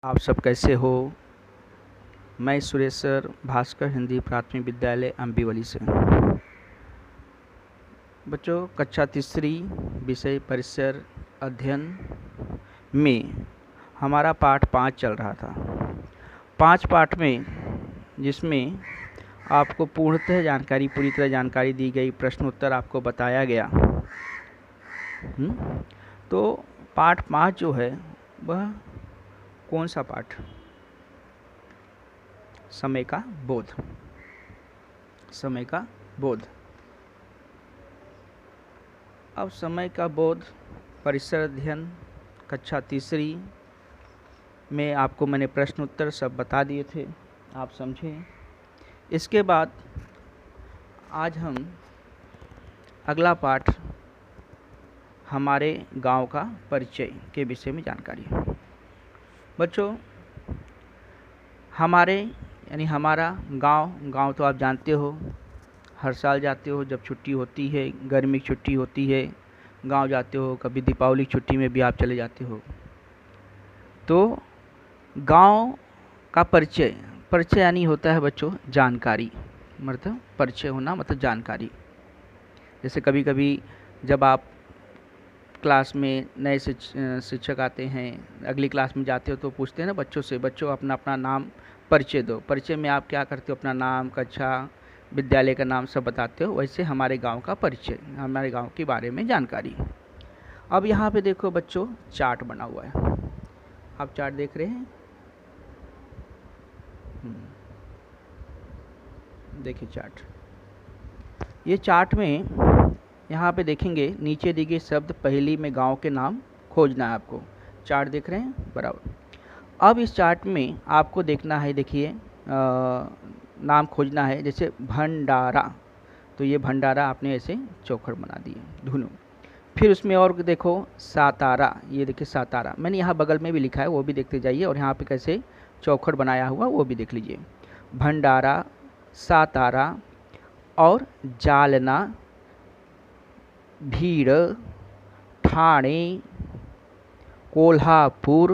आप सब कैसे हो। मैं सुरेश सर भास्कर हिंदी प्राथमिक विद्यालय अम्बिवली से। बच्चों, कक्षा तीसरी विषय परिसर अध्ययन में हमारा पाठ 5 चल रहा था। 5 पाठ में जिसमें आपको पूरी तरह जानकारी दी गई, प्रश्न उत्तर आपको बताया गया। तो पाठ 5 जो है वह कौन सा पाठ? समय का बोध। समय का बोध। अब समय का बोध परिसर अध्ययन कक्षा तीसरी में आपको मैंने प्रश्न उत्तर सब बता दिए थे, आप समझें। इसके बाद आज हम अगला पाठ हमारे गांव का परिचय के विषय में जानकारी। बच्चों, हमारा गांव तो आप जानते हो, हर साल जाते हो जब छुट्टी होती है, गर्मी की छुट्टी होती है, गांव जाते हो। कभी दीपावली की छुट्टी में भी आप चले जाते हो। तो गांव का परिचय यानी होता है बच्चों जानकारी, मतलब परिचय होना मतलब जानकारी। जैसे कभी कभी जब आप क्लास में नए शिक्षक आते हैं, अगली क्लास में जाते हो तो पूछते हैं ना बच्चों से, बच्चों अपना नाम परिचय दो। परिचय में आप क्या करते हो? अपना नाम, कक्षा, विद्यालय का नाम सब बताते हो। वैसे हमारे गांव का परिचय, हमारे गांव के बारे में जानकारी। अब यहाँ पे देखो बच्चों, चार्ट बना हुआ है। आप चार्ट देख रहे हैं? देखिए चार्ट। ये चार्ट में यहाँ पे देखेंगे नीचे दी गई शब्द पहेली में गांव के नाम खोजना है आपको। चार्ट देख रहे हैं? बराबर। अब इस चार्ट में आपको देखना है, देखिए नाम खोजना है। जैसे भंडारा, तो ये भंडारा आपने ऐसे चौखट बना दिए, धुनो। फिर उसमें और देखो सातारा, ये देखिए सातारा मैंने यहाँ बगल में भी लिखा है, वो भी देखते जाइए। और यहाँ पे कैसे चौखट बनाया हुआ वो भी देख लीजिए। भंडारा, सातारा और जालना, भीड़, ठाणे, कोल्हापुर,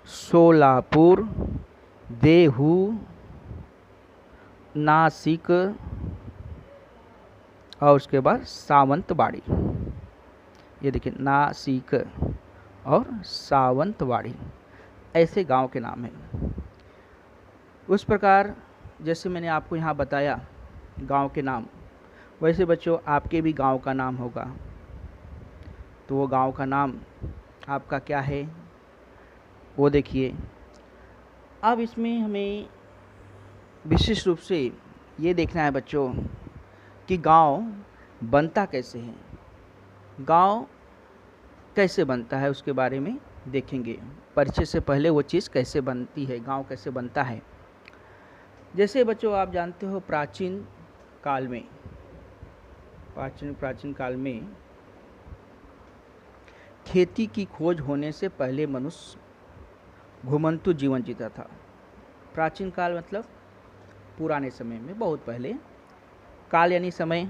सोलापुर, देहू, नासिक और उसके बाद सावंतवाड़ी। ये देखिए नासिक और सावंतवाड़ी, ऐसे गांव के नाम हैं। उस प्रकार जैसे मैंने आपको यहाँ बताया गांव के नाम, वैसे बच्चों आपके भी गांव का नाम होगा। तो वो गांव का नाम आपका क्या है वो देखिए। अब इसमें हमें विशेष रूप से ये देखना है बच्चों कि गांव बनता कैसे है, गांव कैसे बनता है उसके बारे में देखेंगे। परिचय से पहले वो चीज़ कैसे बनती है, गांव कैसे बनता है। जैसे बच्चों आप जानते हो प्राचीन काल में खेती की खोज होने से पहले मनुष्य घुमंतु जीवन जीता था। प्राचीन काल मतलब पुराने समय में, बहुत पहले। काल यानी समय,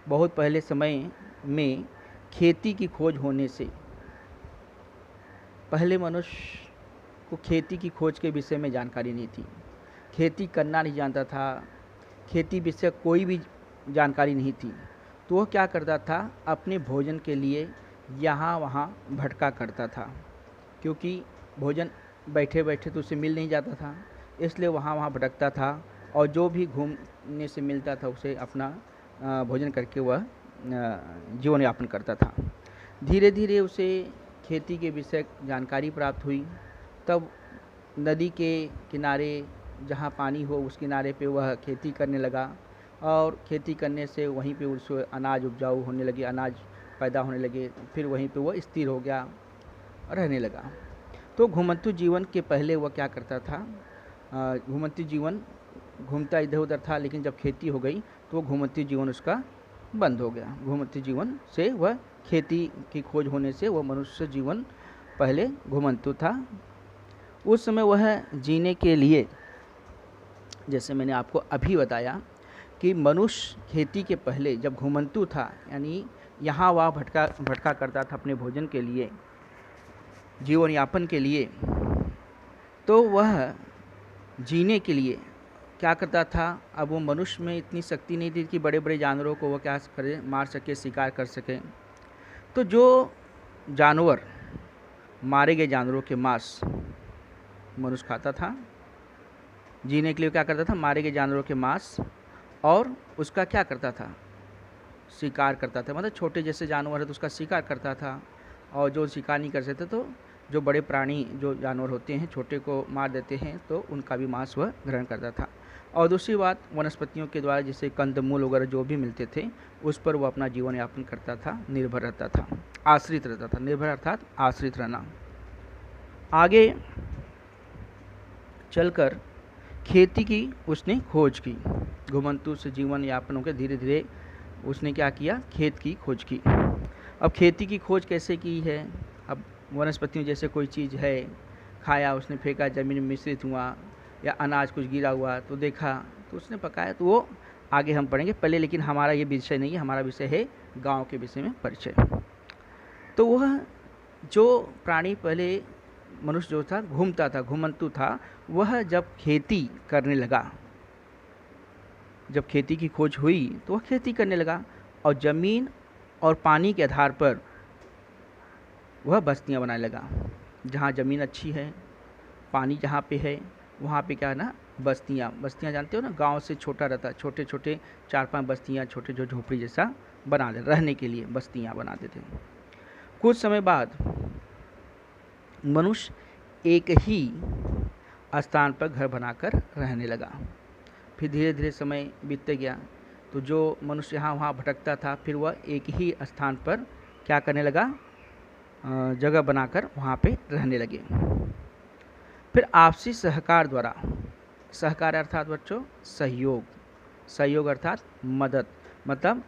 बहुत पहले समय में खेती की खोज होने से पहले मनुष्य को खेती की खोज के विषय में जानकारी नहीं थी। खेती करना नहीं जानता था, खेती विषय कोई भी जानकारी नहीं थी। तो वह क्या करता था? अपने भोजन के लिए यहाँ वहाँ भटका करता था, क्योंकि भोजन बैठे बैठे तो उसे मिल नहीं जाता था, इसलिए वहाँ वहाँ भटकता था। और जो भी घूमने से मिलता था उसे अपना भोजन करके वह जीवन यापन करता था। धीरे धीरे उसे खेती के विषय जानकारी प्राप्त हुई। तब नदी के किनारे जहाँ पानी हो उस किनारे पे वह खेती करने लगा, और खेती करने से वहीं पे उसको अनाज उपजाऊ होने लगे, अनाज पैदा होने लगे। फिर वहीं पे वह स्थिर हो गया, रहने लगा। तो घुमंतु जीवन के पहले वह क्या करता था? घुमंतु जीवन घूमता इधर उधर था, लेकिन जब खेती हो गई तो घुमंतु जीवन उसका बंद हो गया। घुमंतु जीवन से वह खेती की खोज होने से वह मनुष्य जीवन पहले घुमंतु था। उस समय वह जीने के लिए, जैसे मैंने आपको अभी बताया कि मनुष्य खेती के पहले जब घुमंतु था, यानी यहाँ वहाँ भटका भटका करता था अपने भोजन के लिए, जीवन यापन के लिए, तो वह जीने के लिए क्या करता था। अब वो मनुष्य में इतनी शक्ति नहीं थी कि बड़े बड़े जानवरों को वो क्या करे, मार सके, शिकार कर सके। तो जो जानवर, मारे गए जानवरों के मांस मनुष्य खाता था। जीने के लिए क्या करता था, मारे गए जानवरों के मांस, और उसका क्या करता था, शिकार करता था। मतलब छोटे जैसे जानवर है तो उसका शिकार करता था, और जो शिकार नहीं कर सकते तो जो बड़े प्राणी, जो जानवर होते हैं, छोटे को मार देते हैं तो उनका भी मांस वह ग्रहण करता था। और दूसरी बात, वनस्पतियों के द्वारा जैसे कंदमूल वगैरह जो भी मिलते थे उस पर वो अपना जीवन यापन करता था, निर्भर रहता था, आश्रित रहता था। निर्भर अर्थात आश्रित रहना। आगे चलकर खेती की उसने खोज की। घुमंतु से जीवन यापन होकर धीरे धीरे उसने क्या किया, खेत की खोज की। अब खेती की खोज कैसे की है, अब वनस्पतियों जैसे कोई चीज़ है, खाया, उसने फेंका, ज़मीन में मिश्रित हुआ, या अनाज कुछ गिरा हुआ तो देखा तो उसने पकाया, तो वो आगे हम पढ़ेंगे पहले। लेकिन हमारा ये विषय नहीं है, हमारा विषय है गांव के विषय में परिचय। तो वह जो प्राणी पहले मनुष्य जो था घूमता था, घुमंतु था, वह जब खेती करने लगा, जब खेती की खोज हुई तो वह खेती करने लगा, और ज़मीन और पानी के आधार पर वह बस्तियां बनाने लगा। जहाँ ज़मीन अच्छी है, पानी जहाँ पे है, वहाँ पे क्या है ना, बस्तियाँ जानते हो ना, गांव से छोटा रहता, छोटे छोटे 4-5 बस्तियाँ, छोटे जो झोपड़ी जैसा बना दे, रहने के लिए बस्तियाँ बना देते। कुछ समय बाद मनुष्य एक ही स्थान पर घर बनाकर रहने लगा। फिर धीरे धीरे समय बीतते गया, तो जो मनुष्य यहाँ वहाँ भटकता था, फिर वह एक ही स्थान पर क्या करने लगा, जगह बनाकर वहाँ पे रहने लगे। फिर आपसी सहकार द्वारा, सहकार अर्थात बच्चों सहयोग, सहयोग अर्थात मदद, मतलब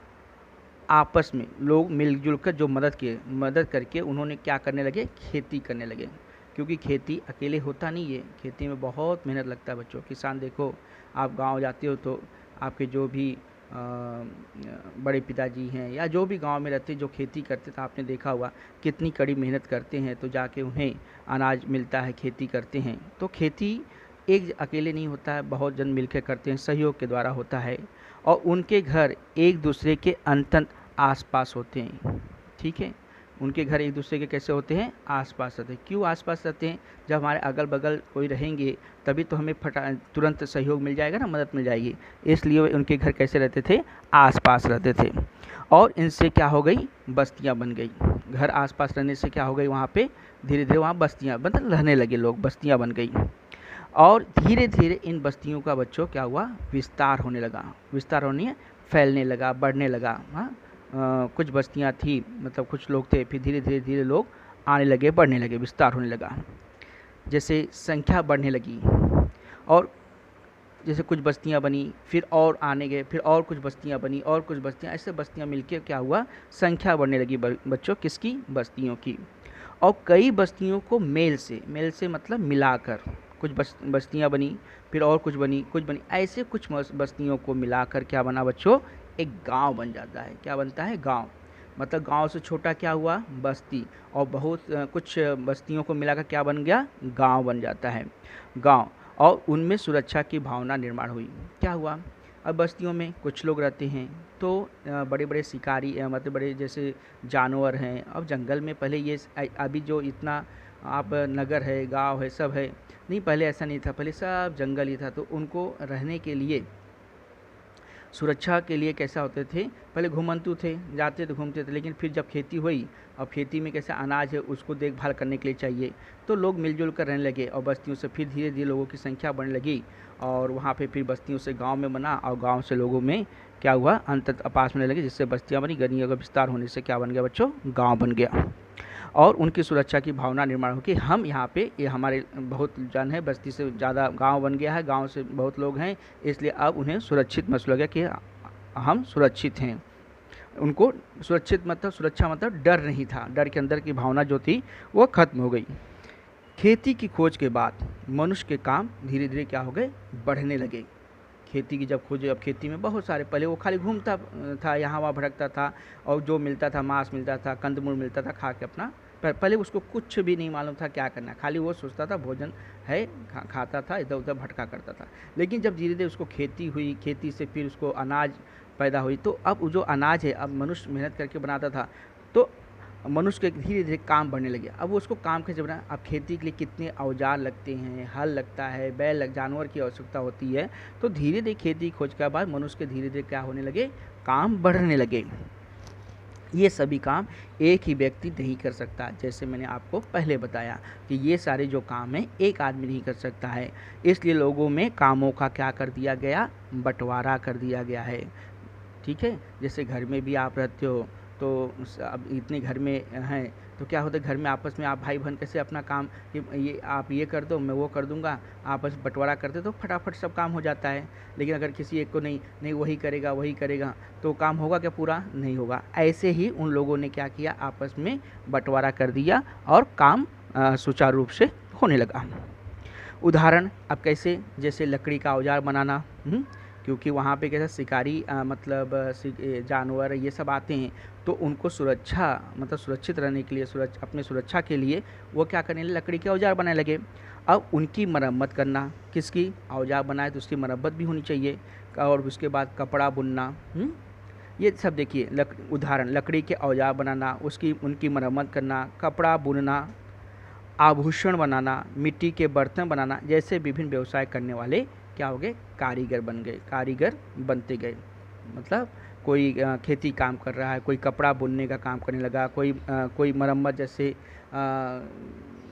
आपस में लोग मिलजुल कर जो मदद करके उन्होंने क्या करने लगे, खेती करने लगे। क्योंकि खेती अकेले होता नहीं है, खेती में बहुत मेहनत लगता है बच्चों। किसान देखो, आप गांव जाते हो तो आपके जो भी बड़े पिताजी हैं या जो भी गांव में रहते जो खेती करते, तो आपने देखा होगा कितनी कड़ी मेहनत करते हैं, तो जाके उन्हें अनाज मिलता है, खेती करते हैं। तो खेती एक अकेले नहीं होता है, बहुत जन मिलकर करते हैं, सहयोग के द्वारा होता है। और उनके घर एक दूसरे के अंतत आसपास होते हैं, ठीक है। उनके घर एक दूसरे के कैसे होते हैं, आसपास रहते हैं। क्यों आसपास रहते हैं, जब हमारे अगल बगल कोई रहेंगे तभी तो हमें तुरंत सहयोग मिल जाएगा ना, मदद मिल जाएगी। इसलिए उनके घर कैसे रहते थे, आसपास रहते थे। और इनसे क्या हो गई, बस्तियां बन गई। घर आसपास रहने से क्या हो गई, वहाँ पे धीरे धीरे वहाँ बस्तियाँ मतलब रहने लगे लोग, बस्तियाँ बन गई। और धीरे धीरे इन बस्तियों का बच्चों क्या हुआ, विस्तार होने लगा। विस्तार होने, फैलने लगा, बढ़ने लगा। हाँ, कुछ बस्तियां थी, मतलब कुछ लोग थे, फिर धीरे धीरे धीरे लोग आने लगे, बढ़ने लगे, विस्तार होने लगा। जैसे संख्या बढ़ने लगी, और जैसे कुछ बस्तियां बनी, फिर और आने गए, फिर और कुछ बस्तियां बनी, और कुछ बस्तियां, ऐसे बस्तियां मिलके क्या हुआ, संख्या बढ़ने लगी बच्चों, किसकी, बस्तियों की। और कई बस्तियों को मेल से मतलब मिलाकर कुछ बस्तियां बनी, फिर और कुछ बनी, ऐसे कुछ बस्तियों को मिलाकर क्या बना बच्चों, एक गांव बन जाता है। क्या बनता है, गांव। मतलब गांव से छोटा क्या हुआ, बस्ती, और बहुत कुछ बस्तियों को मिलाकर क्या बन गया, गांव बन जाता है, गांव। और उनमें सुरक्षा की भावना निर्माण हुई। क्या हुआ, अब बस्तियों में कुछ लोग रहते हैं, तो बड़े बड़े शिकारी, मतलब बड़े जैसे जानवर हैं। अब जंगल में पहले ये अभी जो इतना आप नगर है, गांव है, सब है, नहीं, पहले ऐसा नहीं था, पहले सब जंगल ही था। तो उनको रहने के लिए, सुरक्षा के लिए कैसा होते थे, पहले घुमंतु थे, जाते थे, घूमते थे। लेकिन फिर जब खेती हुई, अब खेती में कैसा अनाज है उसको देखभाल करने के लिए चाहिए, तो लोग मिलजुल कर रहने लगे। और बस्तियों से फिर धीरे धीरे लोगों की संख्या बढ़ने लगी, और वहाँ पे फिर बस्तियों से गांव में बना, और गांव से लोगों में क्या हुआ, अंतत पास होने लगे, जिससे बस्तियाँ बनी। गलियों का विस्तार होने से क्या बन गया बच्चों, गाँव बन गया। और उनकी सुरक्षा की भावना निर्माण हो कि हम यहाँ पे, ये हमारे बहुत जन है, बस्ती से ज़्यादा गांव बन गया है, गांव से बहुत लोग हैं, इसलिए अब उन्हें सुरक्षित महसूस हो गया कि हम सुरक्षित हैं। उनको सुरक्षित मतलब, सुरक्षा मतलब डर नहीं था, डर के अंदर की भावना जो थी वो खत्म हो गई। खेती की खोज के बाद मनुष्य के काम धीरे धीरे क्या हो गए, बढ़ने लगे। खेती की जब खोजे, अब खेती में बहुत सारे, पहले वो खाली घूमता था, यहाँ वहाँ भटकता था, और जो मिलता था, मांस मिलता था, कंदमूल मिलता था, खा के अपना, पहले उसको कुछ भी नहीं मालूम था क्या करना है, खाली वो सोचता था भोजन है, खाता था, इधर उधर भटका करता था। लेकिन जब धीरे धीरे उसको खेती हुई, खेती से फिर उसको अनाज पैदा हुई, तो अब वो जो अनाज है, अब मनुष्य मेहनत करके बनाता था, तो मनुष्य के धीरे धीरे काम बढ़ने लगे। अब वो उसको काम कैसे बना, अब खेती के लिए कितने औजार लगते हैं, हल लगता है, बैल जानवर की आवश्यकता होती है। तो धीरे धीरे खेती खोज के बाद मनुष्य के धीरे धीरे क्या होने लगे, काम बढ़ने लगे। ये सभी काम एक ही व्यक्ति नहीं कर सकता, जैसे मैंने आपको पहले बताया कि ये सारे जो काम हैं एक आदमी नहीं कर सकता है। इसलिए लोगों में कामों का क्या कर दिया गया, बंटवारा कर दिया गया है। ठीक है, जैसे घर में भी आप रहते हो, तो अब इतने घर में हैं, तो क्या होता है, घर में आपस में आप भाई बहन कैसे अपना काम, कि ये आप ये कर दो, मैं वो कर दूंगा, आपस में बंटवारा करते तो फटाफट सब काम हो जाता है। लेकिन अगर किसी एक को नहीं वही करेगा, तो काम होगा क्या, पूरा नहीं होगा। ऐसे ही उन लोगों ने क्या किया, आपस में बंटवारा कर दिया और काम सुचारू रूप से होने लगा। उदाहरण अब कैसे, जैसे लकड़ी का औजार बनाना, क्योंकि वहाँ पे कैसा शिकारी मतलब जानवर ये सब आते हैं, तो उनको सुरक्षित रहने के लिए, अपने सुरक्षा के लिए वो क्या करने लगे, लकड़ी के औजार बनाने लगे। अब उनकी मरम्मत करना, किसकी, औजार बनाए तो उसकी मरम्मत भी होनी चाहिए, और उसके बाद कपड़ा बुनना, ये सब देखिए उदाहरण, लकड़ी के औजार बनाना, उनकी मरम्मत करना, कपड़ा बुनना, आभूषण बनाना, मिट्टी के बर्तन बनाना, जैसे विभिन्न व्यवसाय करने वाले क्या हो गए, कारीगर बन गए, कारीगर बनते गए। मतलब कोई खेती काम कर रहा है, कोई कपड़ा बुनने का काम करने लगा, कोई मरम्मत, जैसे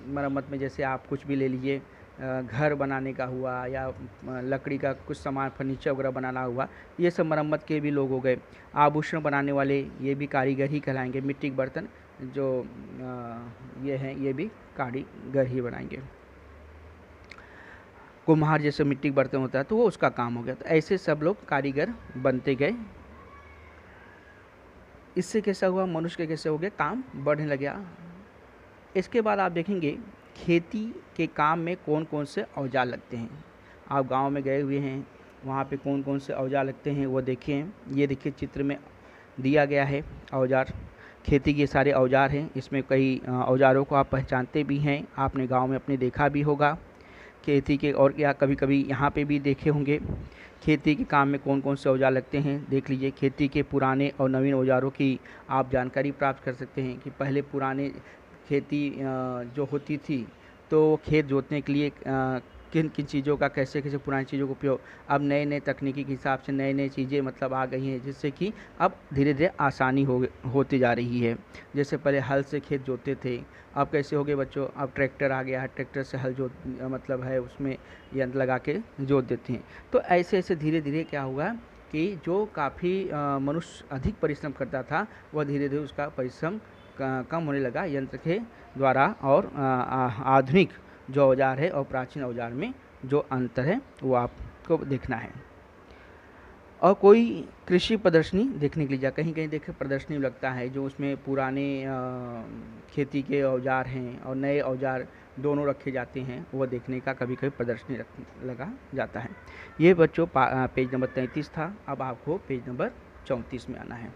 मरम्मत में जैसे आप कुछ भी ले लीजिए, घर बनाने का हुआ, या लकड़ी का कुछ सामान फर्नीचर वगैरह बनाना हुआ, ये सब मरम्मत के भी लोग हो गए। आभूषण बनाने वाले ये भी कारीगर ही कहलाएंगे, मिट्टी के बर्तन जो ये हैं ये भी कारीगर ही बनाएंगे। कुम्हार जैसे मिट्टी के बर्तन होता है तो वो उसका काम हो गया। तो ऐसे सब लोग कारीगर बनते गए। इससे कैसा हुआ, मनुष्य के कैसे हो गया, काम बढ़ने लग गया। इसके बाद आप देखेंगे खेती के काम में कौन कौन से औजार लगते हैं। आप गांव में गए हुए हैं, वहाँ पे कौन कौन से औजार लगते हैं वो देखें। ये देखिए चित्र में दिया गया है औजार, खेती के सारे औजार हैं। इसमें कई औजारों को आप पहचानते भी हैं, आपने गांव में अपने देखा भी होगा खेती के, और या कभी कभी यहाँ पे भी देखे होंगे। खेती के काम में कौन कौन से औजार लगते हैं देख लीजिए। खेती के पुराने और नवीन औजारों की आप जानकारी प्राप्त कर सकते हैं कि पहले पुराने खेती जो होती थी, तो खेत जोतने के लिए किन किन चीज़ों का कैसे कैसे पुरानी चीज़ों का उपयोग, अब नए नए तकनीकी के हिसाब से नए नए चीज़ें मतलब आ गई हैं, जिससे कि अब धीरे धीरे आसानी होती जा रही है। जैसे पहले हल से खेत जोतते थे, अब कैसे हो गए बच्चों, अब ट्रैक्टर आ गया है, ट्रैक्टर से हल मतलब है उसमें यंत्र लगा के जोत देते हैं। तो ऐसे ऐसे धीरे धीरे क्या हुआ कि जो काफ़ी मनुष्य अधिक परिश्रम करता था, वह धीरे धीरे उसका परिश्रम कम होने लगा यंत्र के द्वारा। और आधुनिक जो औजार है और प्राचीन औजार में जो अंतर है वो आपको देखना है। और कोई कृषि प्रदर्शनी देखने के लिए कहीं कहीं देखे प्रदर्शनी लगता है, जो उसमें पुराने खेती के औजार हैं और नए औजार दोनों रखे जाते हैं, वो देखने का कभी कभी प्रदर्शनी लगा जाता है। ये बच्चों पेज नंबर 33 था। अब आपको पेज नंबर 34 में आना है।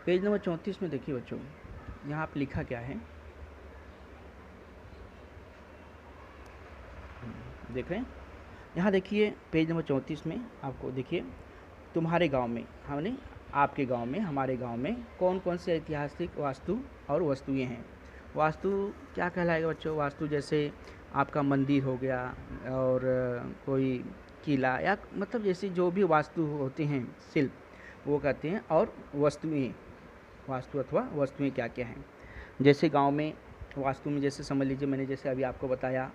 पेज नंबर 34 में देखिए बच्चों, यहाँ आप लिखा क्या है देख रहे हैं। यहाँ देखिए पेज नंबर 34 में आपको देखिए, तुम्हारे गांव में, हमने आपके गांव में, हमारे गांव में कौन कौन से ऐतिहासिक वास्तु और वस्तुएं हैं। वास्तु क्या कहलाएगा बच्चों, वास्तु जैसे आपका मंदिर हो गया, और कोई किला, या मतलब जैसे जो भी वास्तु होते हैं शिल्प, वो कहते हैं। और वस्तुएं, वास्तु अथवा वस्तुएं क्या क्या हैं। जैसे गांव में वास्तु में जैसे समझ लीजिए, मैंने जैसे अभी आपको बताया,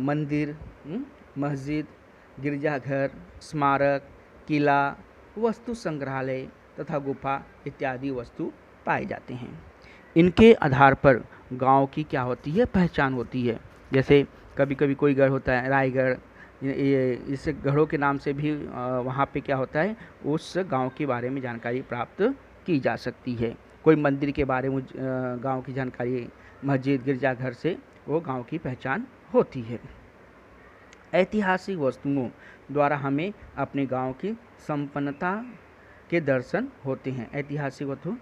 मंदिर, मस्जिद, गिरजाघर, स्मारक, किला, वस्तु संग्रहालय तथा गुफा इत्यादि वस्तु पाए जाते हैं। इनके आधार पर गांव की क्या होती है, पहचान होती है। जैसे कभी कभी कोई गढ़ होता है, रायगढ़, ये इस गढ़ों के नाम से भी वहाँ पे क्या होता है, उस गांव के बारे में जानकारी प्राप्त की जा सकती है। कोई मंदिर के बारे में गांव की जानकारी, मस्जिद, गिरजाघर से वो गांव की पहचान होती है। ऐतिहासिक वस्तुओं द्वारा हमें अपने गांव की संपन्नता के दर्शन होते हैं। ऐतिहासिक वस्तु,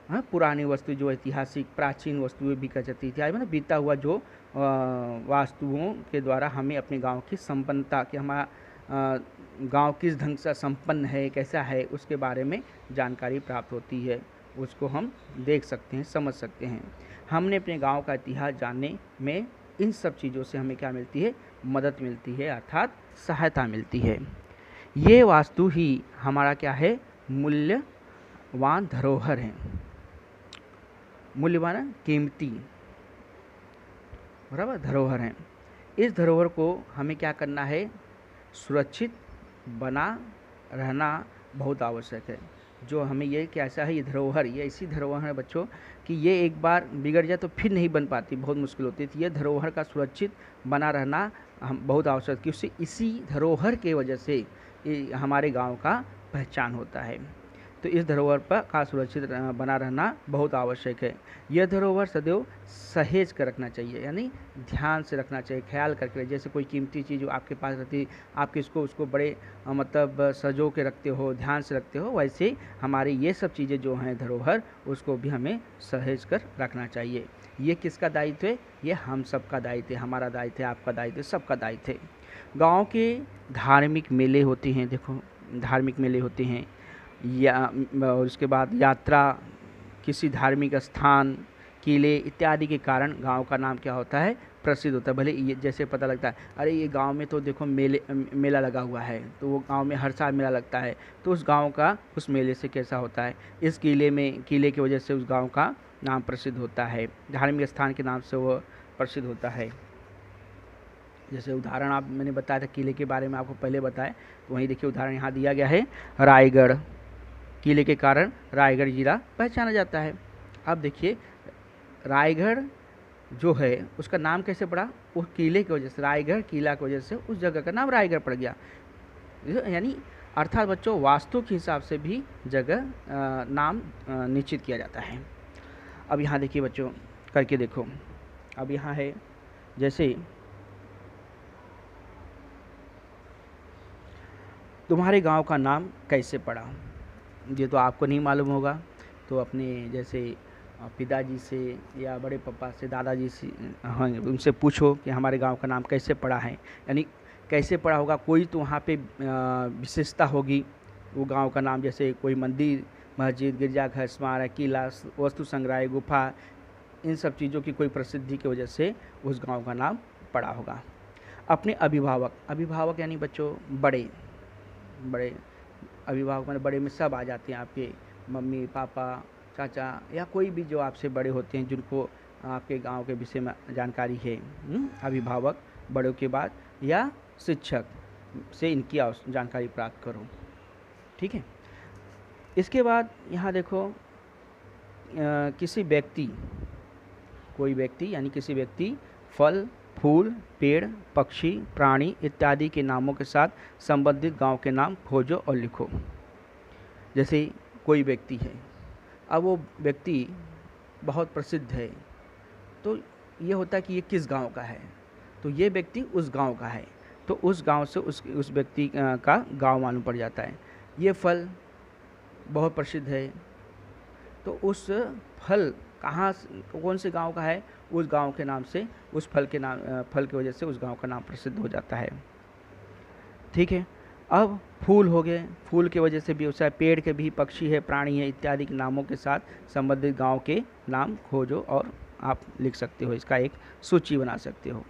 हाँ, पुरानी वस्तु जो ऐतिहासिक प्राचीन वस्तुएं भी कह सकती थी, मतलब बीता हुआ जो वास्तुओं के द्वारा हमें अपने गांव की संपन्नता कि हमारा गांव किस ढंग से संपन्न है, कैसा है, उसके बारे में जानकारी प्राप्त होती है। उसको हम देख सकते हैं, समझ सकते हैं। हमने अपने गांव का इतिहास जानने में इन सब चीज़ों से हमें क्या मिलती है, मदद मिलती है, अर्थात सहायता मिलती है। ये वास्तु ही हमारा क्या है, मूल्यवान धरोहर है, मूल्यवान कीमती, बराबर, धरोहर है। इस धरोहर को हमें क्या करना है, सुरक्षित बना रहना बहुत आवश्यक है। जो हमें ये कैसा है, ये धरोहर, ये ऐसी धरोहर है बच्चों कि ये एक बार बिगड़ जाए तो फिर नहीं बन पाती, बहुत मुश्किल होती है। ये धरोहर का सुरक्षित बना रहना हम बहुत आवश्यक है, क्योंकि इसी धरोहर के वजह से हमारे गांव का पहचान होता है। तो इस धरोहर पर का सुरक्षित बना रहना बहुत आवश्यक है। यह धरोहर सदैव सहेज कर रखना चाहिए, यानी ध्यान से रखना चाहिए, ख्याल करके। जैसे कोई कीमती चीज़ जो आपके पास रहती है, आप उसको बड़े मतलब सजो के रखते हो, ध्यान से रखते हो, वैसे हमारे ये सब चीज़ें जो हैं धरोहर, उसको भी हमें सहेज कर रखना चाहिए। ये किसका दायित्व है, ये हम सबका दायित्व है, हमारा दायित्व है, आपका दायित्व है, सबका दायित्व है। गाँव के धार्मिक मेले होते हैं, देखो धार्मिक मेले होते हैं, या और उसके बाद यात्रा, किसी धार्मिक स्थान, किले इत्यादि के कारण गांव का नाम क्या होता है, प्रसिद्ध होता है। भले ये जैसे पता लगता है, अरे ये गांव में तो देखो मेला लगा हुआ है, तो वो गांव में हर साल मेला लगता है, तो उस गांव का उस मेले से कैसा होता है, इस किले की वजह से उस गांव का नाम प्रसिद्ध होता है, धार्मिक स्थान के नाम से वो प्रसिद्ध होता है। जैसे उदाहरण आप मैंने बताया था किले के बारे में, आपको पहले बताया, तो वहीं देखिए उदाहरण यहाँ दिया गया है, रायगढ़, किले के कारण रायगढ़ जिला पहचाना जाता है। अब देखिए रायगढ़ जो है उसका नाम कैसे पड़ा, उस किले की वजह से, रायगढ़ किला की वजह से उस जगह का नाम रायगढ़ पड़ गया। यानी अर्थात बच्चों वास्तु के हिसाब से भी जगह नाम निश्चित किया जाता है। अब यहाँ देखिए बच्चों करके देखो, अब यहाँ है जैसे तुम्हारे गांव का नाम कैसे पड़ा, ये तो आपको नहीं मालूम होगा, तो अपने जैसे पिताजी से या बड़े पापा से, दादाजी से, हाँ, उनसे पूछो कि हमारे गांव का नाम कैसे पड़ा है, यानी कैसे पड़ा होगा। कोई तो वहाँ पे विशेषता होगी वो गांव का नाम, जैसे कोई मंदिर, मस्जिद, गिरजाघर, स्मारक, किला, वस्तु संग्रहालय, गुफा, इन सब चीज़ों की कोई प्रसिद्धि की वजह से उस गाँव का नाम पड़ा होगा। अपने अभिभावक यानी बच्चों बड़े अभिभावक मैंने बड़े में सब आ जाते हैं, आपके मम्मी पापा, चाचा, या कोई भी जो आपसे बड़े होते हैं जिनको आपके गांव के विषय में जानकारी है। अभिभावक, बड़ों के बाद या शिक्षक से इनकी जानकारी प्राप्त करो, ठीक है। इसके बाद यहाँ देखो किसी व्यक्ति, कोई व्यक्ति यानी किसी व्यक्ति, फल, फूल, पेड़, पक्षी, प्राणी इत्यादि के नामों के साथ संबंधित गांव के नाम खोजो और लिखो। जैसे कोई व्यक्ति है, अब वो व्यक्ति बहुत प्रसिद्ध है, तो ये होता है कि ये किस गांव का है, तो ये व्यक्ति उस गांव का है, तो उस गांव से उस व्यक्ति का गांव मालूम पड़ जाता है। ये फल बहुत प्रसिद्ध है, तो उस फल कहाँ, कौन से गांव का है, उस गांव के नाम से, उस फल की वजह से उस गांव का नाम प्रसिद्ध हो जाता है, ठीक है। अब फूल हो गए, फूल की वजह से भी होता है, पेड़ के भी, पक्षी है, प्राणी है इत्यादि के नामों के साथ संबंधित गांव के नाम खोजो और आप लिख सकते हो, इसका एक सूची बना सकते हो।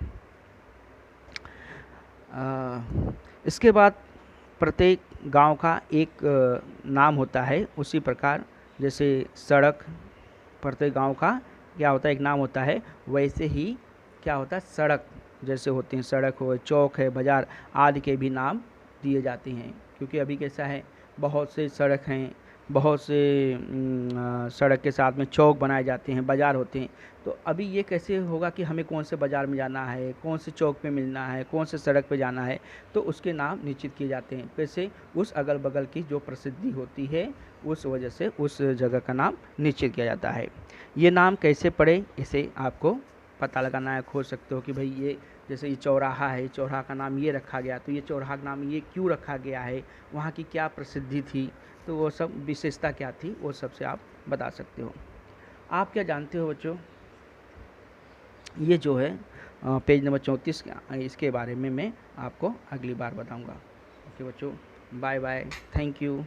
इसके बाद प्रत्येक गांव का एक नाम होता है, उसी प्रकार जैसे सड़क, प्रत्येक गांव का क्या होता है, एक नाम होता है, वैसे ही क्या होता है, सड़क जैसे होते हैं, सड़क हो, चौक है, बाज़ार आदि के भी नाम दिए जाते हैं। क्योंकि अभी कैसा है, बहुत से सड़क हैं, बहुत से सड़क के साथ में चौक बनाए जाते हैं, बाज़ार होते हैं। तो अभी ये कैसे होगा कि हमें कौन से बाज़ार में जाना है, कौन से चौक पे मिलना है, कौन से सड़क पे जाना है, तो उसके नाम निश्चित किए जाते हैं। कैसे, उस अगल बगल की जो प्रसिद्धि होती है उस वजह से उस जगह का नाम निश्चित किया जाता है। ये नाम कैसे पड़े, इसे आपको पता लगाना है, खोज सकते हो कि भाई ये जैसे ये चौराहा है, चौराहा का नाम ये रखा गया, तो ये चौराहा का नाम ये क्यों रखा गया है, वहाँ की क्या प्रसिद्धि थी, तो वो सब विशेषता क्या थी, वो सबसे आप बता सकते हो। आप क्या जानते हो बच्चों, ये जो है पेज नंबर 34 इसके बारे में मैं आपको अगली बार बताऊंगा। ओके बच्चों, बाय बाय, थैंक यू।